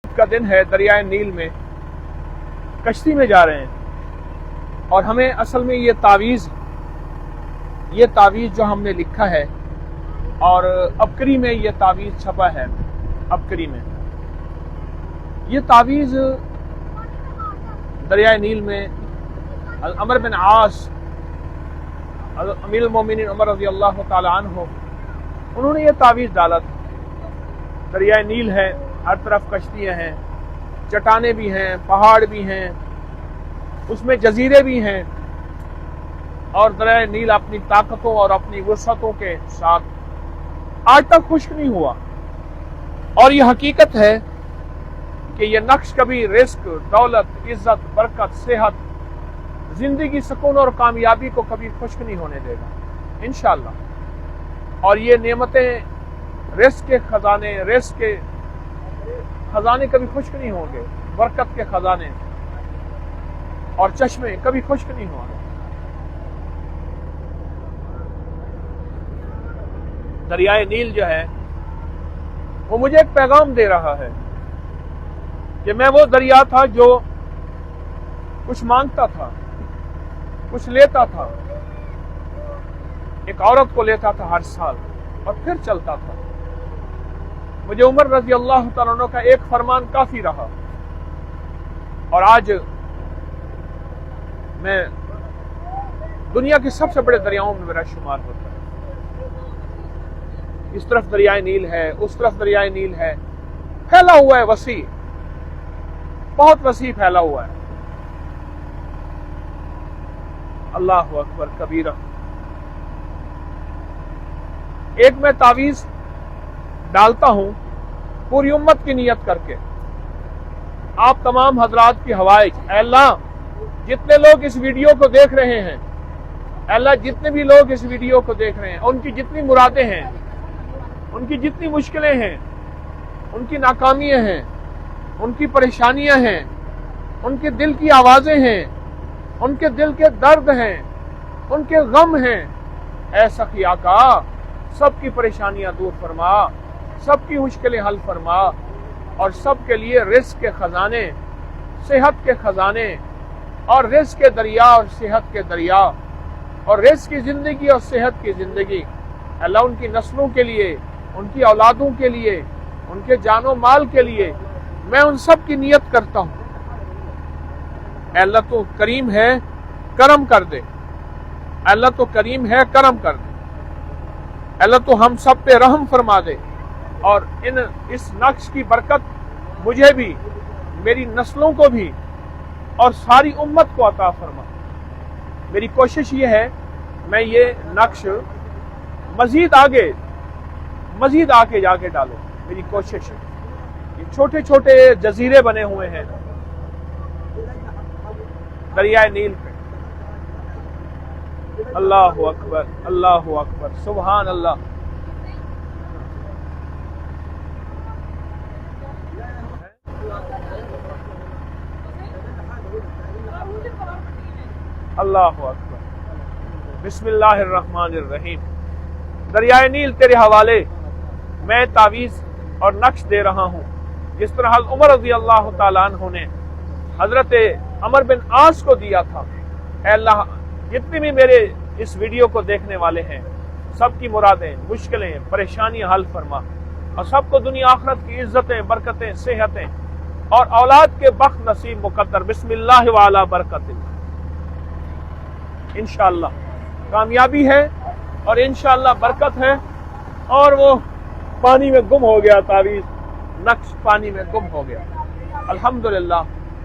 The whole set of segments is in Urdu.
کا دن ہے، دریائے نیل میں کشتی میں جا رہے ہیں، اور ہمیں اصل میں یہ تعویذ جو ہم نے لکھا ہے، اور ابکری میں یہ تعویذ چھپا ہے، ابکری میں یہ تعویذ دریائے نیل میں عمر بن عاص، امیر المومنین عمر رضی اللہ تعالی عنہ، انہوں نے یہ تعویذ ڈالا تھا۔ دریائے نیل ہے، ہر طرف کشتیاں ہیں، چٹانیں بھی ہیں، پہاڑ بھی ہیں، اس میں جزیرے بھی ہیں، اور دریائے نیل اپنی طاقتوں اور اپنی وسعتوں کے ساتھ آج تک خشک نہیں ہوا۔ اور یہ حقیقت ہے کہ یہ نقش کبھی رزق، دولت، عزت، برکت، صحت، زندگی، سکون اور کامیابی کو کبھی خشک نہیں ہونے دے گا انشاءاللہ۔ اور یہ نعمتیں، رزق کے خزانے کبھی خشک نہیں ہوں گے، برکت کے خزانے اور چشمے کبھی خشک نہیں ہوں گے۔ دریائے نیل جو ہے وہ مجھے ایک پیغام دے رہا ہے کہ میں وہ دریا تھا جو کچھ مانگتا تھا، کچھ لیتا تھا، ایک عورت کو لیتا تھا ہر سال اور پھر چلتا تھا۔ مجھے عمر رضی اللہ تعالیٰ عنہ کا ایک فرمان کافی رہا، اور آج میں دنیا کے سب سے بڑے دریاؤں میں میرا شمار ہوتا ہے۔ اس طرف دریائے نیل ہے، اس طرف دریائے نیل ہے، پھیلا ہوا ہے، وسیع، بہت وسیع پھیلا ہوا ہے۔ اللہ اکبر کبیرہ۔ ایک میں تعویذ ڈالتا ہوں پوری امت کی نیت کر کے، آپ تمام حضرات کی ہوائج، اے اللہ جتنے لوگ اس ویڈیو کو دیکھ رہے ہیں، اے اللہ جتنے بھی لوگ اس ویڈیو کو دیکھ رہے ہیں، ان کی جتنی مرادیں ہیں، ان کی جتنی مشکلیں ہیں، ان کی ناکامیاں ہیں، ان کی پریشانیاں ہیں، ان کے دل کی آوازیں ہیں، ان کے دل کے درد ہیں، ان کے غم ہیں، اے سخی آقا سب کی پریشانیاں دور فرما، سب کی مشکلیں حل فرما، اور سب کے لیے رزق کے خزانے، صحت کے خزانے، اور رزق کے دریا اور صحت کے دریا، اور رزق کی زندگی اور صحت کی زندگی، اللہ ان کی نسلوں کے لیے، ان کی اولادوں کے لیے، ان کے جان و مال کے لیے میں ان سب کی نیت کرتا ہوں۔ اے اللہ تو کریم ہے، کرم کر دے، اے اللہ تو کریم ہے، کرم کر دے، اے اللہ تو ہم سب پہ رحم فرما دے، اور اس نقش کی برکت مجھے بھی، میری نسلوں کو بھی، اور ساری امت کو عطا فرما۔ میری کوشش یہ ہے میں یہ نقش مزید آگے جا کے ڈالوں، میری کوشش ہے۔ یہ چھوٹے چھوٹے جزیرے بنے ہوئے ہیں دریائے نیل پہ۔ اللہ اکبر، اللہ اکبر، سبحان اللہ۔ اللہ اکبر، بسم اللہ الرحمن الرحیم۔ دریائے نیل تیرے حوالے میں تعویذ اور نقش دے رہا ہوں، جس طرح حضرت عمر رضی اللہ تعالیٰ عنہ نے حضرت عمر بن عاص کو دیا تھا۔ اے اللہ جتنے بھی میرے اس ویڈیو کو دیکھنے والے ہیں، سب کی مرادیں، مشکلیں، پریشانیاں حل فرما، اور سب کو دنیا آخرت کی عزتیں، برکتیں، صحتیں اور اولاد کے بخت نصیب مقدر۔ بسم اللہ وعلی برکت اللہ۔ انشاءاللہ کامیابی ہے، اور انشاءاللہ برکت ہے، اور وہ پانی میں گم ہو گیا، تعویذ نقش پانی میں گم ہو گیا۔ الحمدللہ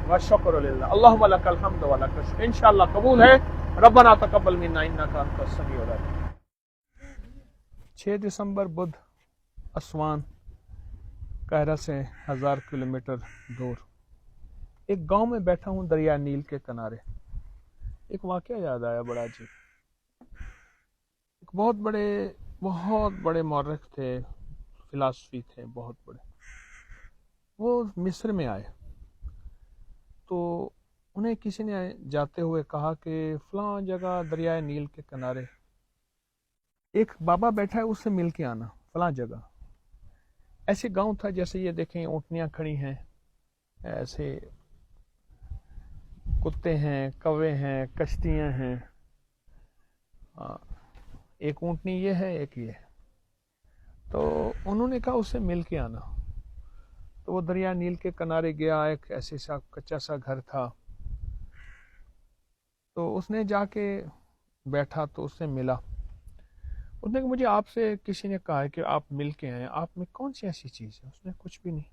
والشکر للہ، اللہم لک الحمد ولک الشکر۔ انشاءاللہ قبول ہے۔ ربنا تقبل منا انک انت السمیع العلیم۔ 6 دسمبر بدھ، اسوان، قاہرہ سے 1000 کلومیٹر دور ایک گاؤں میں بیٹھا ہوں دریا نیل کے کنارے۔ ایک واقعہ یاد آیا بڑا عجیب۔ ایک بہت بڑے مورخ تھے، فلاسفی تھے بہت بڑے، وہ مصر میں آئے تو انہیں کسی نے جاتے ہوئے کہا کہ فلاں جگہ دریائے نیل کے کنارے ایک بابا بیٹھا ہے، اس سے مل کے آنا فلاں جگہ۔ ایسے گاؤں تھا جیسے یہ دیکھیں اونٹنیاں کھڑی ہیں، ایسے کتے ہیں، کوے ہیں، کشتیاں ہیں، ایک اونٹنی یہ ہے، ایک یہ ہے۔ تو انہوں نے کہا اس سے مل کے آنا، تو وہ دریا نیل کے کنارے گیا، ایک ایسے سا کچا سا گھر تھا، تو اس نے جا کے بیٹھا تو اس سے ملا۔ اس نے کہا مجھے آپ سے کسی نے کہا ہے کہ آپ مل کے آئے، آپ میں کون سی ایسی چیز ہے؟ اس نے کچھ بھی نہیں۔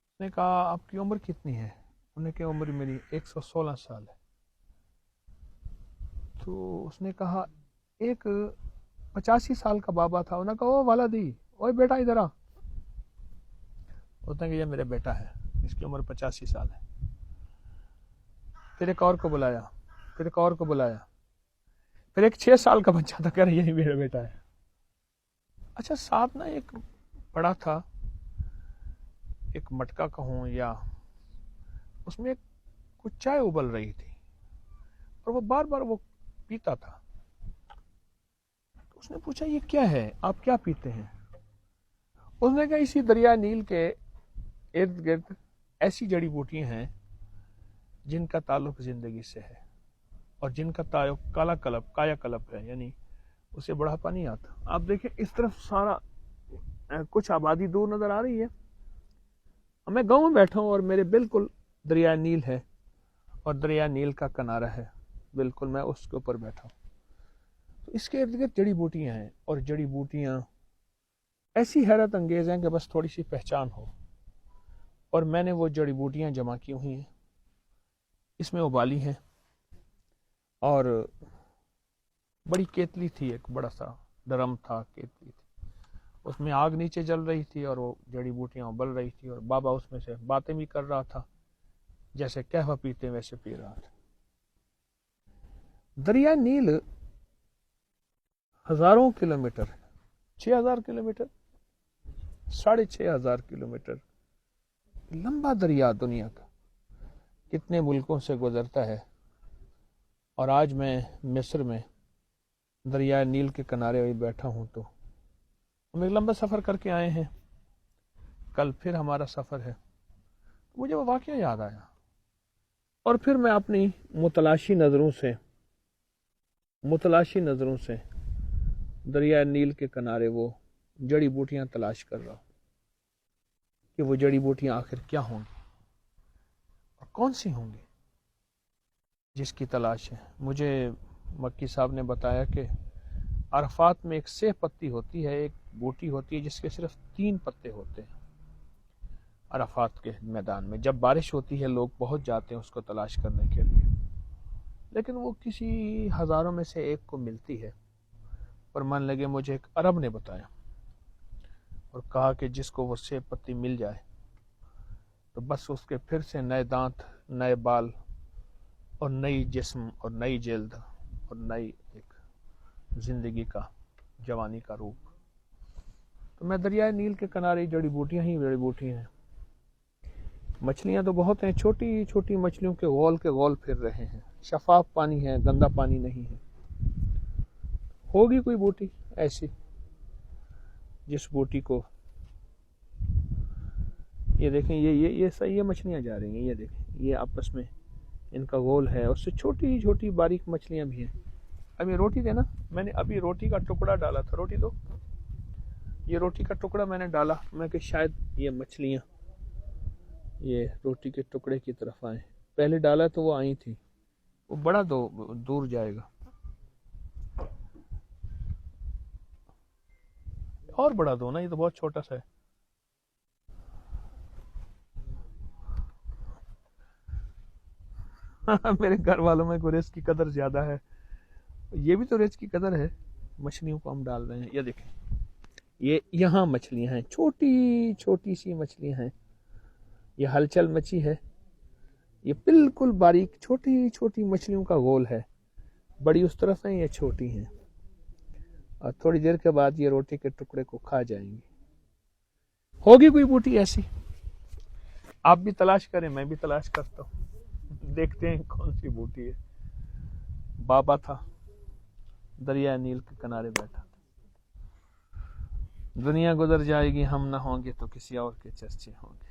اس نے کہا آپ کی عمر کتنی ہے؟ انہوں نے کہا عمر میری 116 سال ہے۔ تو اس نے کہا ایک 85 سال کا بابا تھا، انہوں نے کہا او والدی، اوے بیٹا ادھر آ۔ اس نے کہا یہ میرا بیٹا ہے، اس کی عمر 85 سال ہے۔ پھر ایک اور کو بلایا، پھر ایک اور کو بلایا، پھر ایک 6 سال کا بچہ تھا، کہہ رہا یہی میرا بیٹا ہے۔ اچھا ساتھ نا ایک پڑا تھا، ایک مٹکا کہوں یا اس میں کچھ چائے ابل رہی تھی اور وہ بار بار وہ پیتا تھا۔ اس نے پوچھا یہ کیا ہے، آپ کیا پیتے ہیں؟ اس نے کہا اسی دریا نیل کے ارد گرد ایسی جڑی بوٹیاں ہیں جن کا تعلق زندگی سے ہے اور جن کا تعلق کایا کلب ہے، یعنی اسے بڑھاپا نہیں آتا۔ آپ دیکھیں اس طرف سارا کچھ آبادی دور نظر آ رہی ہے، میں گاؤں میں بیٹھا ہوں اور میرے بالکل دریا نیل ہے اور دریا نیل کا کنارہ ہے، بالکل میں اس کے اوپر بیٹھا ہوں۔ تو اس کے ارد گرد جڑی بوٹیاں ہیں اور جڑی بوٹیاں ایسی حیرت انگیز ہیں کہ بس تھوڑی سی پہچان ہو، اور میں نے وہ جڑی بوٹیاں جمع کی ہوئی ہیں، اس میں ابالی ہیں، اور بڑی کیتلی تھی، ایک بڑا سا ڈرم تھا، کیتلی تھی، اس میں آگ نیچے جل رہی تھی اور وہ جڑی بوٹیاں ابل رہی تھی، اور بابا اس میں سے باتیں بھی کر رہا تھا، جیسے قہوہ پیتے ویسے پی رہا تھا۔ دریا نیل ہزاروں کلومیٹر، 6000 کلومیٹر، 6500 کلومیٹر لمبا دریا دنیا کا، کتنے ملکوں سے گزرتا ہے۔ اور آج میں مصر میں دریا نیل کے کنارے بیٹھا ہوں، تو ہم ایک لمبا سفر کر کے آئے ہیں، کل پھر ہمارا سفر ہے۔ مجھے وہ واقعہ یاد آیا، اور پھر میں اپنی متلاشی نظروں سے دریا نیل کے کنارے وہ جڑی بوٹیاں تلاش کر رہا ہوں کہ وہ جڑی بوٹیاں آخر کیا ہوں گی اور کون سی ہوں گی جس کی تلاش ہے۔ مجھے مکی صاحب نے بتایا کہ عرفات میں ایک سہ پتی ہوتی ہے، ایک بوٹی ہوتی ہے جس کے صرف 3 پتے ہوتے ہیں۔ عرفات کے میدان میں جب بارش ہوتی ہے لوگ بہت جاتے ہیں اس کو تلاش کرنے کے لیے، لیکن وہ کسی ہزاروں میں سے ایک کو ملتی ہے۔ اور من لگے مجھے ایک عرب نے بتایا اور کہا کہ جس کو وہ سہ پتی مل جائے تو بس اس کے پھر سے نئے دانت، نئے بال اور نئی جسم اور نئی جلد اور نئی ایک زندگی کا، جوانی کا روپ۔ تو میں دریائے نیل کے کنارے جڑی بوٹیاں ہی جڑی بوٹیاں ہیں۔ مچھلیاں تو بہت ہیں، چھوٹی چھوٹی مچھلیوں کے غول پھر رہے ہیں، شفاف پانی ہے، گندا پانی نہیں ہے۔ ہوگی کوئی بوٹی ایسی جس بوٹی کو، یہ دیکھیں یہ صحیح مچھلیاں جا رہی ہیں، یہ دیکھیں یہ آپس میں ان کا غول ہے، اس سے چھوٹی چھوٹی باریک مچھلیاں بھی ہیں۔ اب یہ روٹی دینا، میں نے ابھی روٹی کا ٹکڑا ڈالا تھا، روٹی دو، یہ روٹی کا ٹکڑا میں نے ڈالا، میں کہ شاید یہ مچھلیاں یہ روٹی کے ٹکڑے کی طرف آئیں۔ پہلے ڈالا تو وہ آئی تھی، وہ بڑا دور جائے گا، اور بڑا دو نا، یہ تو بہت چھوٹا سا ہے۔ میرے گھر والوں میں کو رزق کی قدر زیادہ ہے، یہ بھی تو رزق کی قدر ہے، مچھلیوں کو ہم ڈال رہے ہیں۔ یہ دیکھیں یہ یہاں مچھلیاں ہیں، چھوٹی چھوٹی سی مچھلیاں ہیں، یہ ہلچل مچھی ہے، یہ بالکل باریک چھوٹی چھوٹی مچھلیوں کا غول ہے، بڑی اس طرف ہیں، یہ چھوٹی ہیں، اور تھوڑی دیر کے بعد یہ روٹی کے ٹکڑے کو کھا جائیں گی۔ ہوگی کوئی بوٹی ایسی، آپ بھی تلاش کریں، میں بھی تلاش کرتا ہوں، دیکھتے ہیں کون سی بوٹی ہے۔ بابا تھا، دریا نیل کے کنارے بیٹھا تھا۔ دنیا گزر جائے گی، ہم نہ ہوں گے تو کسی اور کے چرچے ہوں گے۔